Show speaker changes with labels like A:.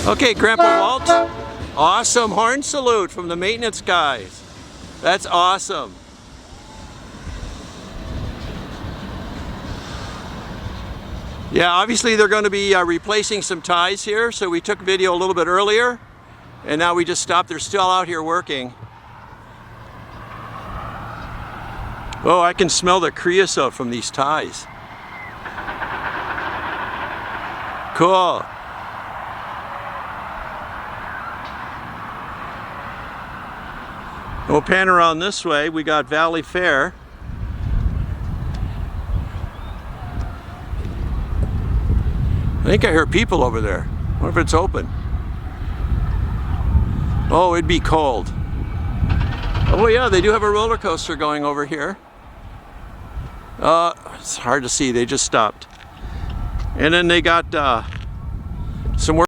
A: Okay, Grandpa Walt. Awesome horn salute from the maintenance guys. That's awesome. Yeah, obviously they're going to be replacing some ties here, so we took video a little bit earlier, and now we just stopped. They're still out here working. Oh, I can smell the creosote from these ties. Cool. We'll pan around this way. We got Valley Fair. I think I hear people over there. I wonder if it's open. Oh, it'd be cold. Oh yeah, they do have a roller coaster going over here. It's hard to see, they just stopped. And then they got some work.